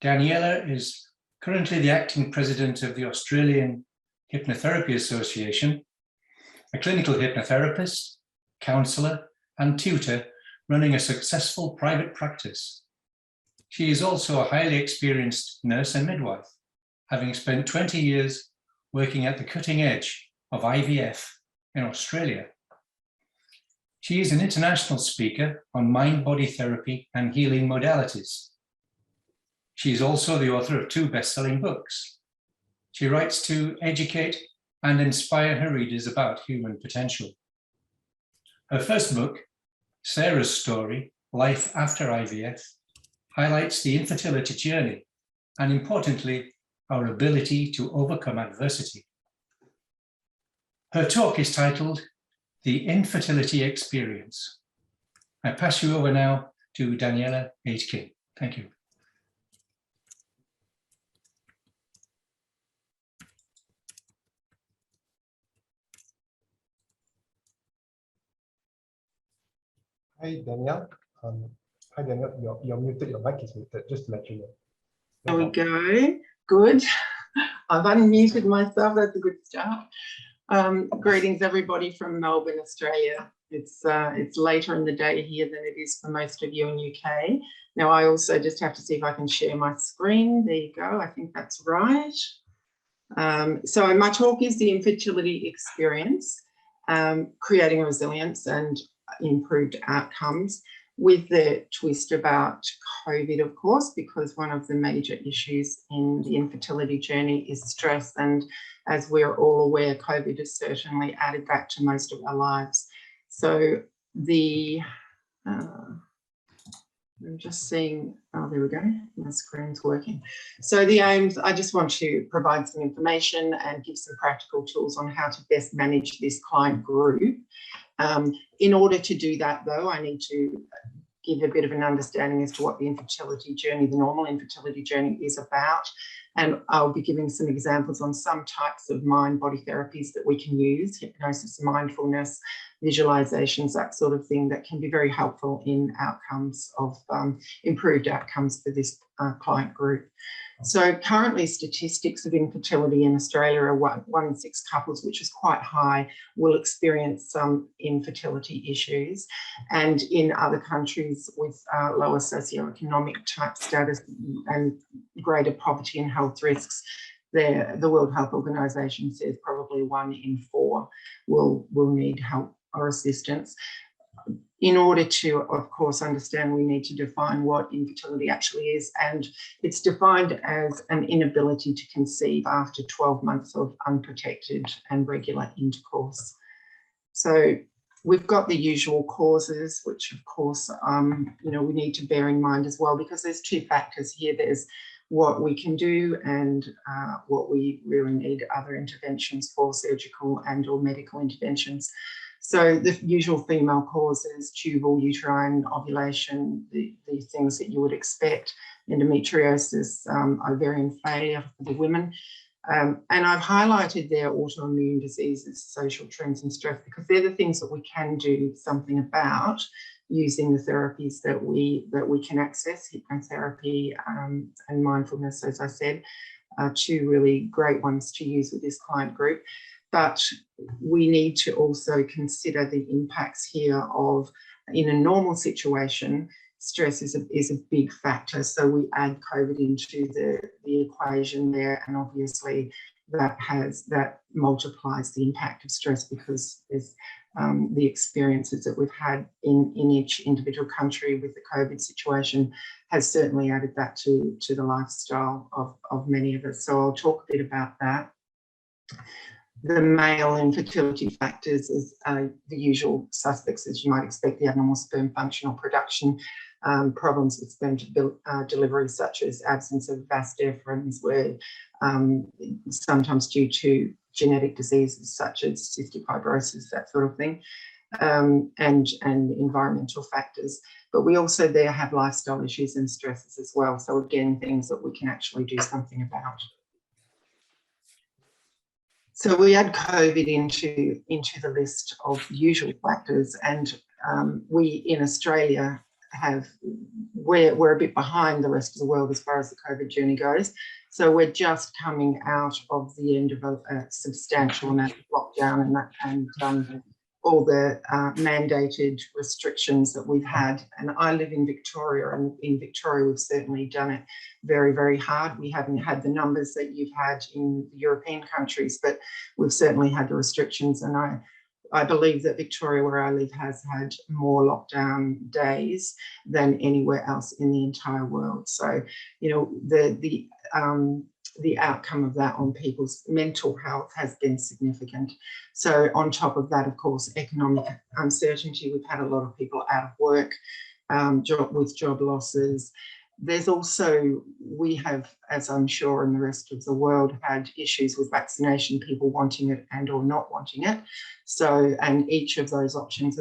Danielle is currently the acting president of the Australian Hypnotherapy Association, a clinical hypnotherapist, counsellor, and tutor running a successful private practice. She is also a highly experienced nurse and midwife, having spent 20 years working at the cutting edge of IVF in Australia. She is an international speaker on mind-body therapy and healing modalities. She is also the author of 2 best-selling books. She writes to educate and inspire her readers about human potential. Her first book, Sarah's Story, Life After IVF, highlights the infertility journey and, importantly, our ability to overcome adversity. Her talk is titled The Infertility Experience. I pass you over now to Danielle Aitken. Thank you. Hi, Danielle. Hi, Danielle. You're muted. Your mic is muted, just to let you know. There we go. Good. I've unmuted myself. That's a good start. Greetings, everybody from Melbourne, Australia. It's later in the day here than it is for most of you in UK. Now, I also just have to see if I can share my screen. There you go. I think that's right. So my talk is the Infertility Experience, creating resilience and improved outcomes, with the twist about COVID, of course, because one of the major issues in the infertility journey is stress. And as we're all aware, COVID has certainly added that to most of our lives. So I'm just seeing, oh, there we go, my screen's working. So the aims, I just want to provide some information and give some practical tools on how to best manage this client group. In order to do that, though, I need to give a bit of an understanding as to what the infertility journey, the normal infertility journey, is about. And I'll be giving some examples on some types of mind-body therapies that we can use, hypnosis, mindfulness, visualizations, that sort of thing, that can be very helpful in outcomes of improved outcomes for this client group. So currently, statistics of infertility in Australia are 1 in 6 couples, which is quite high, will experience some infertility issues. And in other countries with lower socioeconomic type status and greater poverty and health risks, the World Health Organization says probably 1 in 4 will need help or assistance. In order to, of course, understand, we need to define what infertility actually is. And it's defined as an inability to conceive after 12 months of unprotected and regular intercourse. So we've got the usual causes, which of course, we need to bear in mind as well, because there's 2 factors here. There's what we can do and what we really need other interventions for, surgical and or medical interventions. So the usual female causes, tubal, uterine, ovulation, the things that you would expect, endometriosis, ovarian failure for the women. And I've highlighted there autoimmune diseases, social trends and stress, because they're the things that we can do something about using the therapies that we can access, hypnotherapy and mindfulness, as I said, are 2 really great ones to use with this client group. But we need to also consider the impacts here of, in a normal situation, stress is a big factor. So we add COVID into the equation there, and obviously that multiplies the impact of stress, because there's the experiences that we've had in each individual country with the COVID situation has certainly added that to the lifestyle of many of us. So I'll talk a bit about that. The male infertility factors is the usual suspects, as you might expect: the abnormal sperm function or production, problems with sperm delivery, such as absence of vas deferens, where sometimes due to genetic diseases such as cystic fibrosis, that sort of thing, and environmental factors. But we also there have lifestyle issues and stresses as well. So again, things that we can actually do something about. So we add COVID into the list of usual factors, and we in Australia have we're a bit behind the rest of the world as far as the COVID journey goes. So we're just coming out of the end of a substantial amount of lockdown and all the mandated restrictions that we've had. And I live in Victoria, and in Victoria we've certainly done it very, very hard. We haven't had the numbers that you've had in the European countries, but we've certainly had the restrictions. And I believe that Victoria, where I live, has had more lockdown days than anywhere else in the entire world. So, you know, the outcome of that on people's mental health has been significant. So on top of that, of course, economic uncertainty. We've had a lot of people out of work, with job losses. There's also, we have, as I'm sure in the rest of the world, had issues with vaccination, people wanting it and or not wanting it. So, and each of those options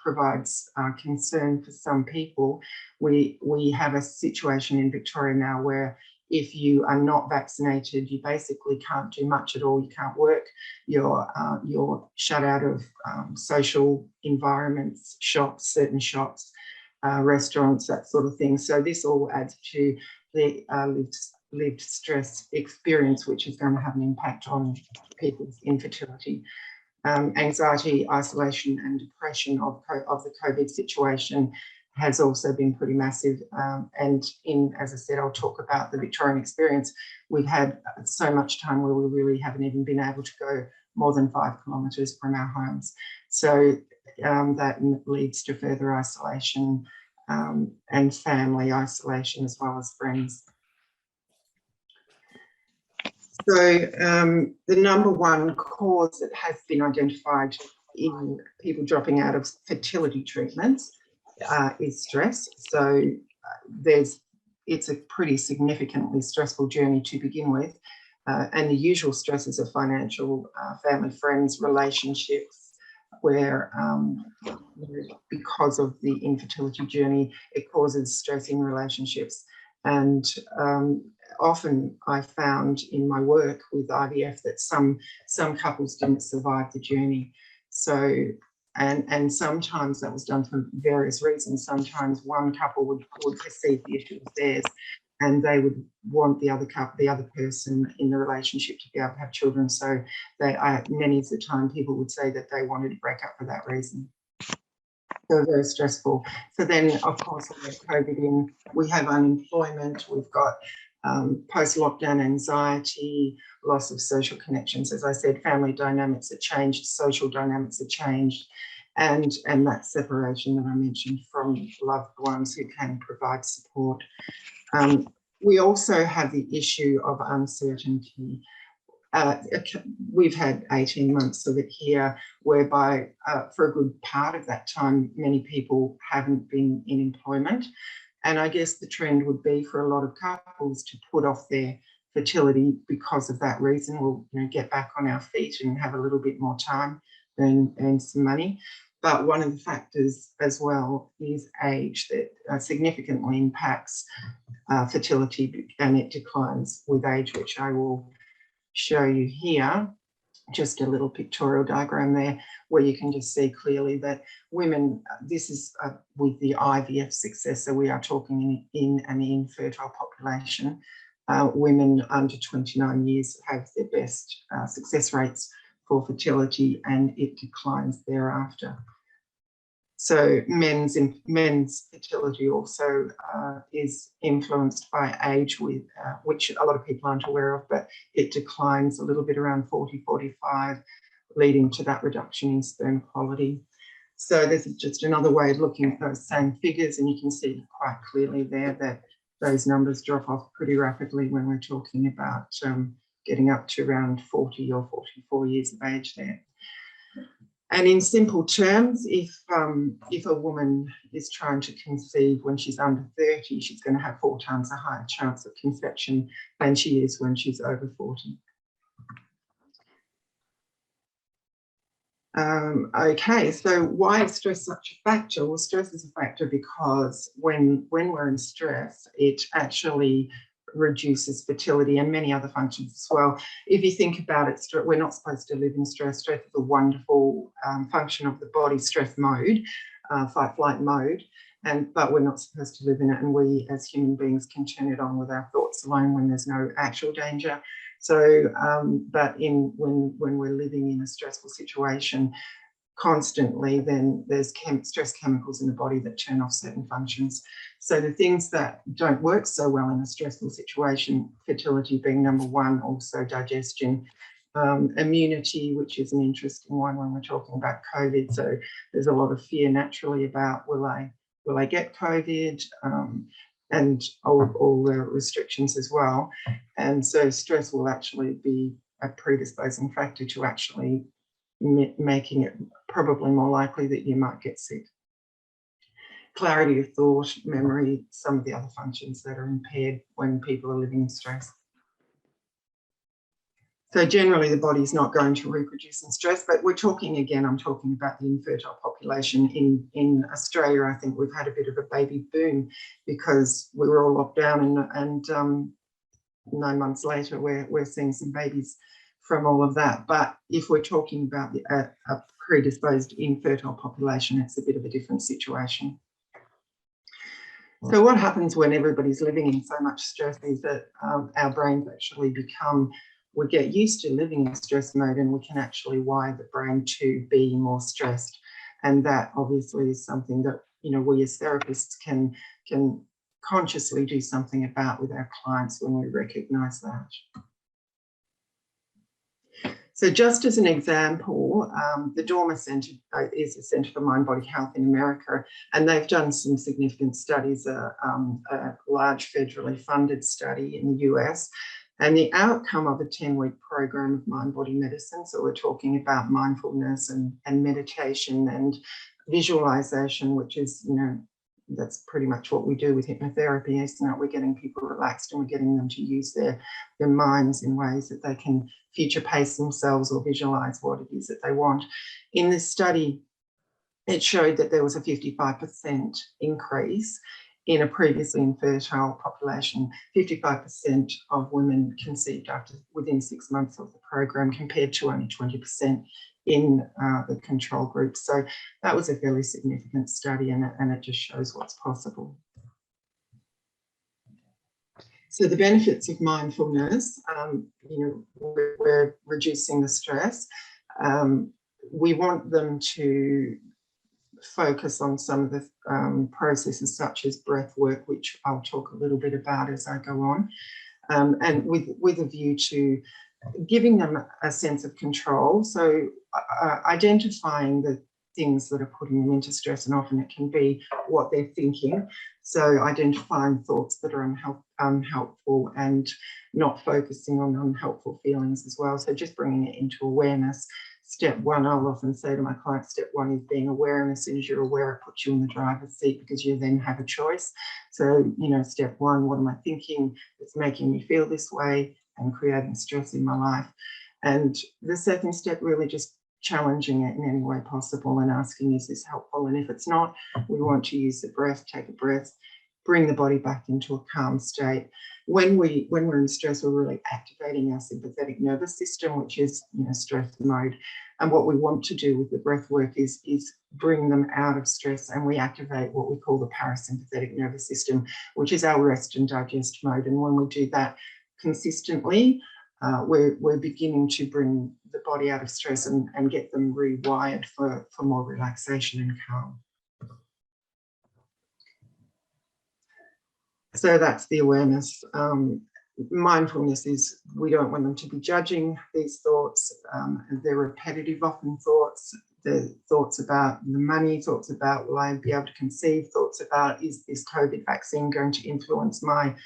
provides concern for some people. We have a situation in Victoria now where if you are not vaccinated, you basically can't do much at all. You can't work. You're shut out of social environments, shops, certain shops, restaurants, that sort of thing. So this all adds to the lived stress experience, which is going to have an impact on people's infertility. Anxiety, isolation and depression of the COVID situation has also been pretty massive. And as I said, I'll talk about the Victorian experience. We've had so much time where we really haven't even been able to go more than 5 kilometres from our homes. So that leads to further isolation and family isolation as well as friends. So the number one cause that has been identified in people dropping out of fertility treatments is stress. So it's a pretty significantly stressful journey to begin with. And the usual stresses are financial, family, friends, relationships, where because of the infertility journey, it causes stress in relationships. And often I found in my work with IVF that some couples didn't survive the journey. So, and sometimes that was done for various reasons. Sometimes one couple would perceive the issue as theirs, and they would want the other person in the relationship to be able to have children. So many of the time people would say that they wanted to break up for that reason. So very stressful. So then, of course, we have COVID in, we have unemployment, we've got post-lockdown anxiety, loss of social connections. As I said, family dynamics have changed, social dynamics have changed, and that separation that I mentioned from loved ones who can provide support. We also have the issue of uncertainty. We've had 18 months of it here, whereby for a good part of that time, many people haven't been in employment. And I guess the trend would be for a lot of couples to put off their fertility because of that reason. We'll get back on our feet and have a little bit more time and earn some money. But one of the factors as well is age that significantly impacts fertility, and it declines with age, which I will show you here. Just a little pictorial diagram there where you can just see clearly that women, this is with the IVF success, so we are talking in an infertile population. Women under 29 years have their best success rates for fertility, and it declines thereafter. So men's fertility also is influenced by age, with which a lot of people aren't aware of, but it declines a little bit around 40, 45, leading to that reduction in sperm quality. So this is just another way of looking at those same figures, and you can see quite clearly there that those numbers drop off pretty rapidly when we're talking about getting up to around 40 or 44 years of age there. And in simple terms, if a woman is trying to conceive when she's under 30, she's going to have 4 times a higher chance of conception than she is when she's over 40. Okay, so why is stress such a factor? Well, stress is a factor because when we're in stress, it actually reduces fertility and many other functions as well. If you think about it, we're not supposed to live in stress. Stress is a wonderful function of the body, stress mode, fight-flight mode. but we're not supposed to live in it, and we as human beings can turn it on with our thoughts alone when there's no actual danger. So, but when we're living in a stressful situation constantly, then there's stress chemicals in the body that turn off certain functions. So the things that don't work so well in a stressful situation, fertility being number one, also digestion, immunity, which is an interesting one when we're talking about COVID. So there's a lot of fear naturally about will I get COVID, and all the restrictions as well. And so stress will actually be a predisposing factor to actually making it probably more likely that you might get sick. Clarity of thought, memory, some of the other functions that are impaired when people are living in stress. So generally the body's not going to reproduce in stress, but we're talking, again, I'm talking about the infertile population. In Australia, I think we've had a bit of a baby boom because we were all locked down, and 9 months later we're seeing some babies from all of that. But if we're talking about a predisposed infertile population, it's a bit of a different situation. So what happens when everybody's living in so much stress is that our brains actually we get used to living in stress mode, and we can actually wire the brain to be more stressed. And that obviously is something that, you know, we as therapists can consciously do something about with our clients when we recognize that. So just as an example, the Dormer Centre is a Centre for Mind-Body Health in America, and they've done some significant studies, a large federally funded study in the US, and the outcome of a 10-week program of mind-body medicine, so we're talking about mindfulness and meditation and visualization, which is, you know, that's pretty much what we do with hypnotherapy, isn't it? We're getting people relaxed and we're getting them to use their minds in ways that they can future pace themselves or visualize what it is that they want. In this study, it showed that there was a 55% increase in a previously infertile population. 55% of women conceived within 6 months of the program, compared to only 20% in the control group. So that was a fairly significant study, and it just shows what's possible. So the benefits of mindfulness, you know, we're reducing the stress. We want them to focus on some of the processes such as breath work, which I'll talk a little bit about as I go on, and with a view to giving them a sense of control. So identifying the things that are putting them into stress, and often it can be what they're thinking. So identifying thoughts that are unhelpful and not focusing on unhelpful feelings as well. So just bringing it into awareness. Step one, I'll often say to my clients, step one is being aware, and as soon as you're aware, it puts you in the driver's seat because you then have a choice. So, you know, step one, what am I thinking that's making me feel this way and creating stress in my life? And the second step, really just challenging it in any way possible and asking, is this helpful? And if it's not, we want to use the breath, take a breath, bring the body back into a calm state. When we're in stress, we're really activating our sympathetic nervous system, which is, you know, stress mode. And what we want to do with the breath work is bring them out of stress, and we activate what we call the parasympathetic nervous system, which is our rest and digest mode. And when we do that consistently, we're beginning to bring the body out of stress and get them rewired for more relaxation and calm. So that's the awareness. Mindfulness is, we don't want them to be judging these thoughts. They're repetitive, often thoughts. The thoughts about the money, thoughts about will I be able to conceive, thoughts about is this COVID vaccine going to influence my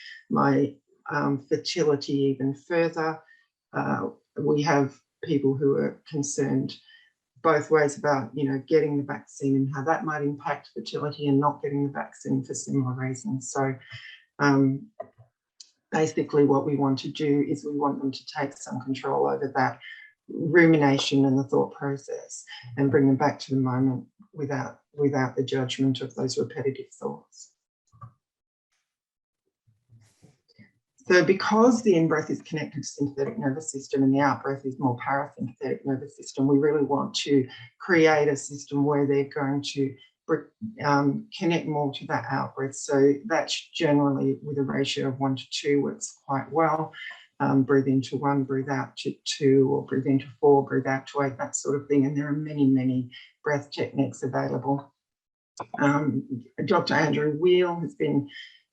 fertility even further. We have people who are concerned both ways about, you know, getting the vaccine and how that might impact fertility, and not getting the vaccine for similar reasons. So basically what we want to do is we want them to take some control over that rumination and the thought process, and bring them back to the moment without the judgment of those repetitive thoughts. So because the in-breath is connected to sympathetic nervous system and the out-breath is more parasympathetic nervous system, we really want to create a system where they're going to connect more to that out breath. So that's generally with a ratio of 1 to 2 works quite well. Breathe into 1, breathe out to 2, or breathe into 4, breathe out to 8, that sort of thing. And there are many, many breath techniques available. Dr. Andrew Weil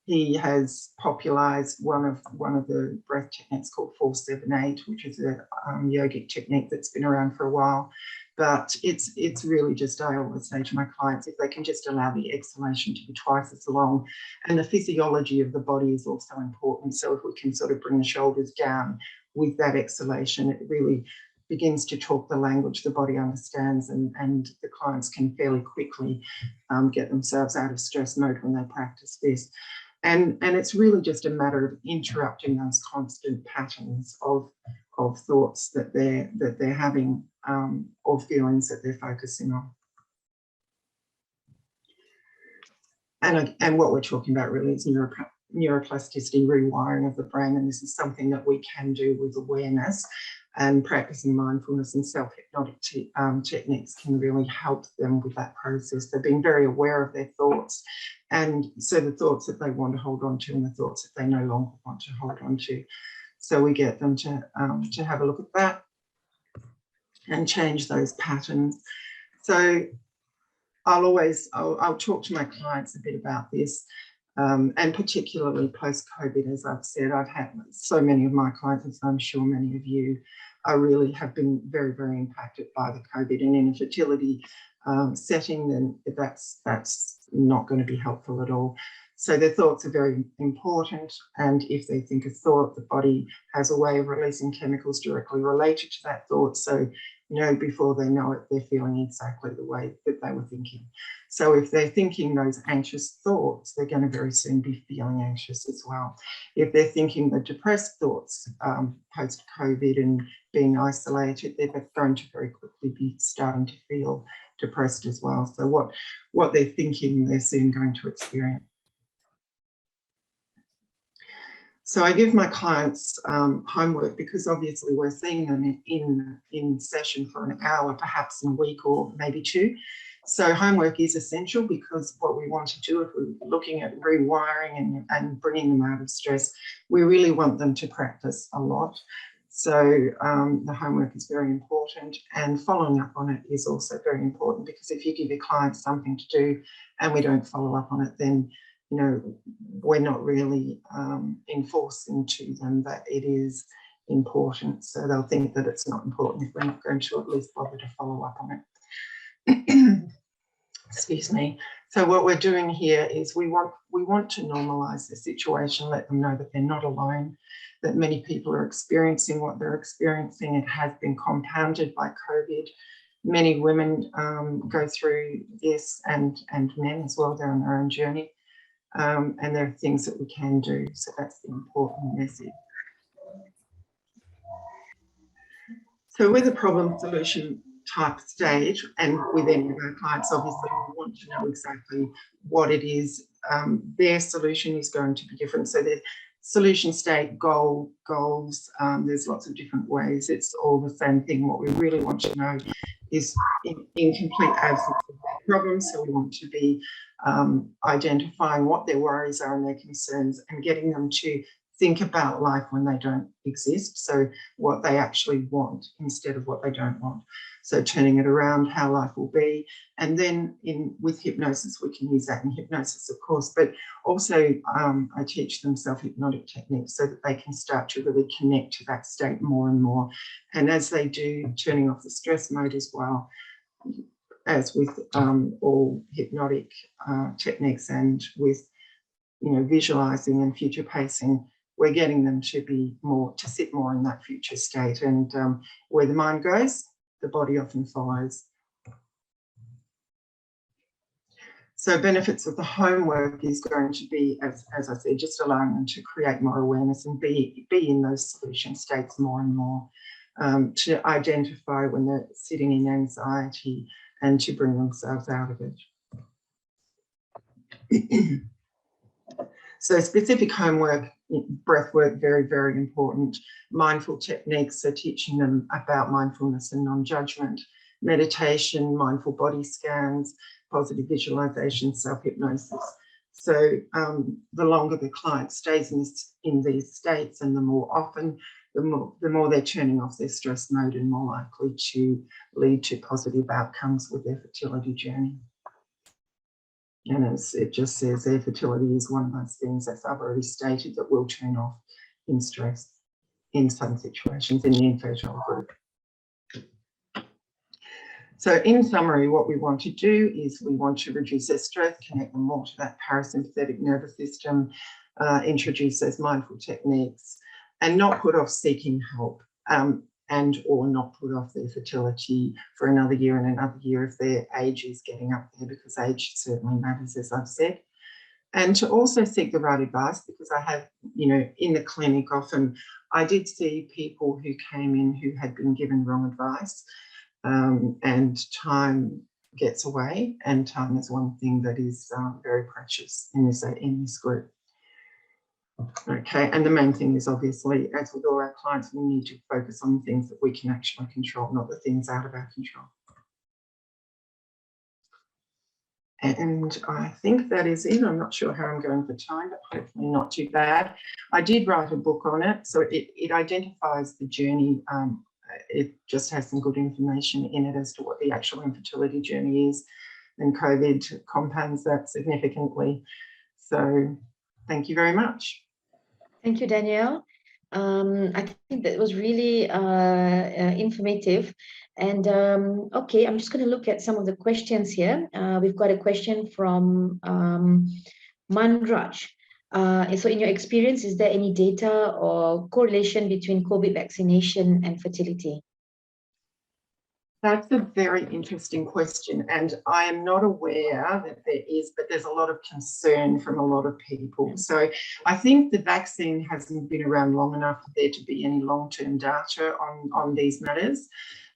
he has popularized one of the breath techniques called 478, which is a yogic technique that's been around for a while. But it's really just, I always say to my clients, if they can just allow the exhalation to be twice as long, and the physiology of the body is also important. So if we can sort of bring the shoulders down with that exhalation, it really begins to talk the language the body understands, and the clients can fairly quickly get themselves out of stress mode when they practice this. And it's really just a matter of interrupting those constant patterns of thoughts that they're having, or feelings that they're focusing on. And what we're talking about really is neuroplasticity, rewiring of the brain, and this is something that we can do with awareness, and practicing mindfulness and self-hypnotic techniques can really help them with that process. They're being very aware of their thoughts, and so the thoughts that they want to hold on to and the thoughts that they no longer want to hold on to. So we get them to have a look at that and change those patterns. So I'll talk to my clients a bit about this, and particularly post-COVID, as I've said. I've had so many of my clients, as I'm sure many of you really have been very, very impacted by the COVID, and in a fertility setting, then that's not going to be helpful at all. So their thoughts are very important, and if they think a thought, the body has a way of releasing chemicals directly related to that thought. So, before they know it, they're feeling exactly the way that they were thinking. So if they're thinking those anxious thoughts, they're going to very soon be feeling anxious as well. If they're thinking the depressed thoughts post-COVID and being isolated, they're going to very quickly be starting to feel depressed as well. So what they're thinking, they're soon going to experience. So I give my clients homework, because obviously we're seeing them in session for an hour, perhaps in a week or maybe 2. So homework is essential, because what we want to do if we're looking at rewiring and bringing them out of stress, we really want them to practice a lot. So the homework is very important, and following up on it is also very important, because if you give your clients something to do and we don't follow up on it, then we're not really enforcing to them that it is important. So they'll think that it's not important if we're not going to at least bother to follow up on it. Excuse me. So what we're doing here is we want to normalise the situation, let them know that they're not alone, that many people are experiencing what they're experiencing. It has been compounded by COVID. Many women go through this, and men as well. They're on their own journey. And there are things that we can do. So that's the important message. So with a problem solution type stage, and with any of our clients, obviously we want to know exactly what it is. Their solution is going to be different. So the solution state, goals, there's lots of different ways. It's all the same thing. What we really want to know is in complete absence of problems. So we want to be identifying what their worries are and their concerns, and getting them to think about life when they don't exist. So what they actually want instead of what they don't want. So turning it around, how life will be. And then with hypnosis, we can use that in hypnosis, of course, but also I teach them self-hypnotic techniques so that they can start to really connect to that state more and more. And as they do, turning off the stress mode as well, as with all hypnotic techniques, and with visualizing and future pacing, we're getting them to sit more in that future state. And where the mind goes, the body often follows. So benefits of the homework is going to be, as I said, just allowing them to create more awareness and be in those solution states more and more, to identify when they're sitting in anxiety and to bring themselves out of it. So specific homework, breath work, very, very important. Mindful techniques, so teaching them about mindfulness and non-judgment. Meditation, mindful body scans, positive visualization, self-hypnosis. So the longer the client stays in these states and the more often, the more they're turning off their stress mode and more likely to lead to positive outcomes with their fertility journey. And as it just says, their fertility is one of those things, as I've already stated, that will turn off in stress in some situations in the infertile group. So in summary, what we want to do is we want to reduce their stress, connect them more to that parasympathetic nervous system, introduce those mindful techniques, and not put off seeking help, and or not put off their fertility for another year and another year if their age is getting up there, because age certainly matters, as I've said. And to also seek the right advice, because I have, in the clinic often, I did see people who came in who had been given wrong advice, and time gets away, and time is one thing that is very precious in this group. Okay, and the main thing is, obviously, as with all our clients, we need to focus on things that we can actually control, not the things out of our control. And I think that is it. I'm not sure how I'm going for time, but hopefully not too bad. I did write a book on it, so it identifies the journey. It just has some good information in it as to what the actual infertility journey is, and COVID compounds that significantly. So thank you very much. Thank you, Danielle. I think that was really informative. And okay, I'm just going to look at some of the questions here. We've got a question from Manraj. So in your experience, is there any data or correlation between COVID vaccination and fertility? That's a very interesting question, and I am not aware that there is, but there's a lot of concern from a lot of people. So I think the vaccine hasn't been around long enough for there to be any long-term data on these matters,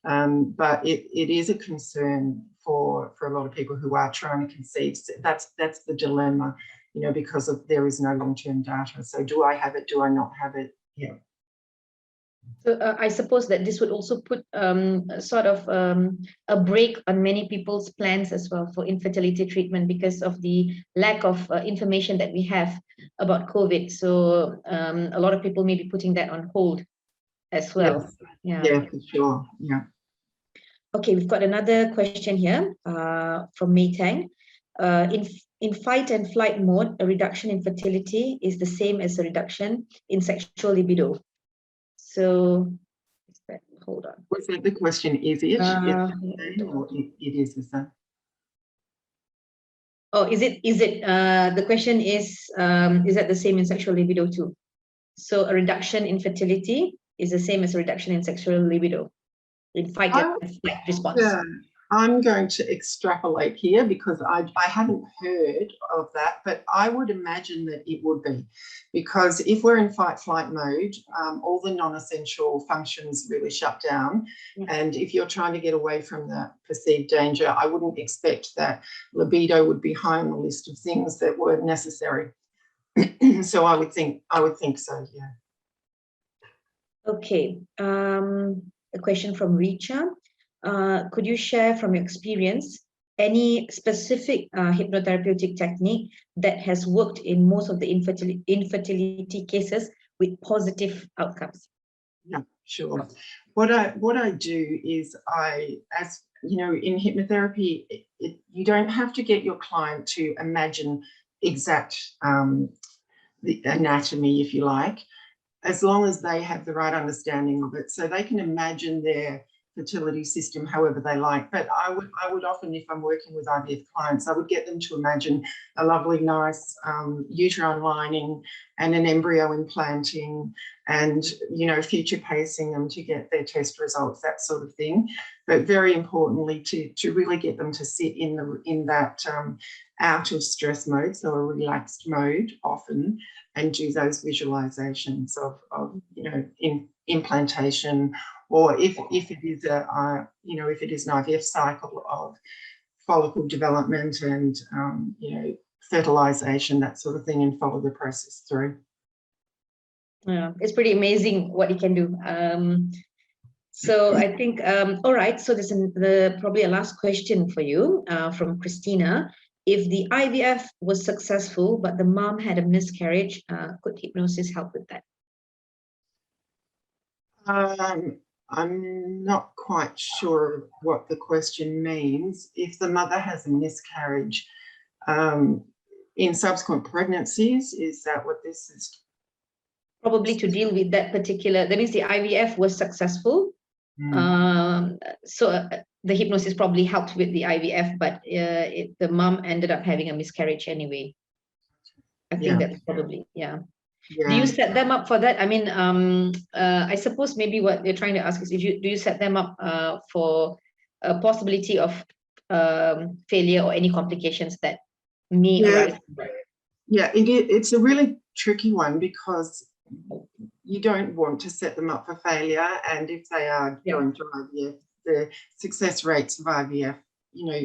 but it is a concern for a lot of people who are trying to conceive. That's the dilemma, because there is no long-term data. So do I have it? Do I not have it? Yeah. So I suppose that this would also put sort of a break on many people's plans as well for infertility treatment, because of the lack of information that we have about COVID. So a lot of people may be putting that on hold as well. Yes. Yeah, for sure. Yeah. Okay, we've got another question here from Mei Tang. In fight and flight mode, a reduction in fertility is the same as a reduction in sexual libido. So, hold on. Was that the question? Is it? Or it is that? Oh, is it? The question is that the same in sexual libido too? So a reduction in fertility is the same as a reduction in sexual libido in fight and flight response. Yeah. I'm going to extrapolate here because I haven't heard of that, but I would imagine that it would be, because if we're in fight-flight mode, all the non-essential functions really shut down. Yeah. And if you're trying to get away from that perceived danger, I wouldn't expect that libido would be high on the list of things that were necessary. So I would think so, yeah. Okay, a question from Richa. Could you share from your experience any specific hypnotherapeutic technique that has worked in most of the infertility cases with positive outcomes? Yeah, sure. What I do is as you know, in hypnotherapy, you don't have to get your client to imagine exact the anatomy, if you like, as long as they have the right understanding of it. So they can imagine their fertility system however they like. But I would often, if I'm working with IVF clients, I would get them to imagine a lovely, nice uterine lining and an embryo implanting, and future pacing them to get their test results, that sort of thing. But very importantly, to really get them to sit in that out of stress mode, so a relaxed mode often, and do those visualizations of implantation, or if it is if it is an IVF cycle, of follicle development and fertilization, that sort of thing, and follow the process through. Yeah, it's pretty amazing what you can do. So I think, all right, so there's probably a last question for you from Christina. If the IVF was successful, but the mom had a miscarriage, could hypnosis help with that? I'm not quite sure what the question means. If the mother has a miscarriage in subsequent pregnancies, is that what this is? Probably to deal with that particular, that means the IVF was successful. So the hypnosis probably helped with the IVF, but the mom ended up having a miscarriage anyway. I think that's probably, yeah. Do you set them up for that? I mean, I suppose maybe what you're trying to ask is do you set them up for a possibility of failure or any complications that may arise? Yeah, it's a really tricky one because you don't want to set them up for failure, and if they are going through IVF, the success rates of IVF, you know,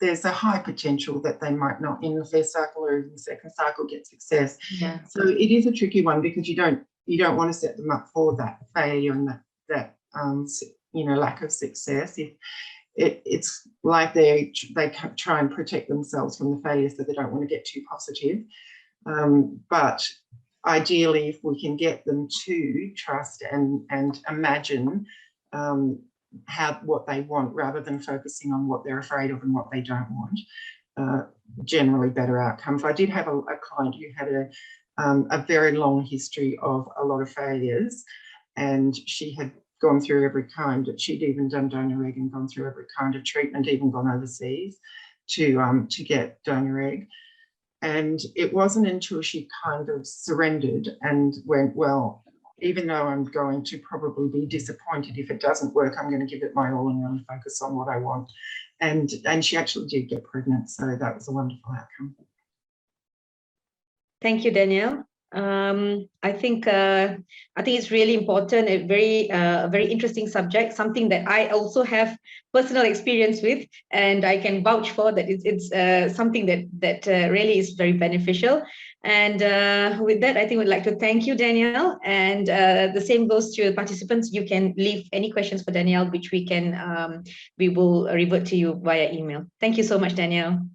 there's a high potential that they might not in the first cycle or in the second cycle get success. Yeah. So it is a tricky one because you don't want to set them up for that failure and that you know, lack of success. If it's like they try and protect themselves from the failure, so they don't want to get too positive. But ideally, if we can get them to trust and imagine what they want rather than focusing on what they're afraid of and what they don't want, generally better outcomes. I did have a client who had a very long history of a lot of failures, and she had gone through every kind. She'd even done donor egg and gone through every kind of treatment, even gone overseas to get donor egg. And it wasn't until she kind of surrendered and went, well, even though I'm going to probably be disappointed if it doesn't work, I'm going to give it my all and really focus on what I want. And she actually did get pregnant. So that was a wonderful outcome. Thank you, Danielle. I think it's really important, a very interesting subject, something that I also have personal experience with, and I can vouch for that it's something that really is very beneficial. And with that, I think we'd like to thank you, Danielle, and the same goes to the participants. You can leave any questions for Danielle, which we will revert to you via email. Thank you so much, Danielle.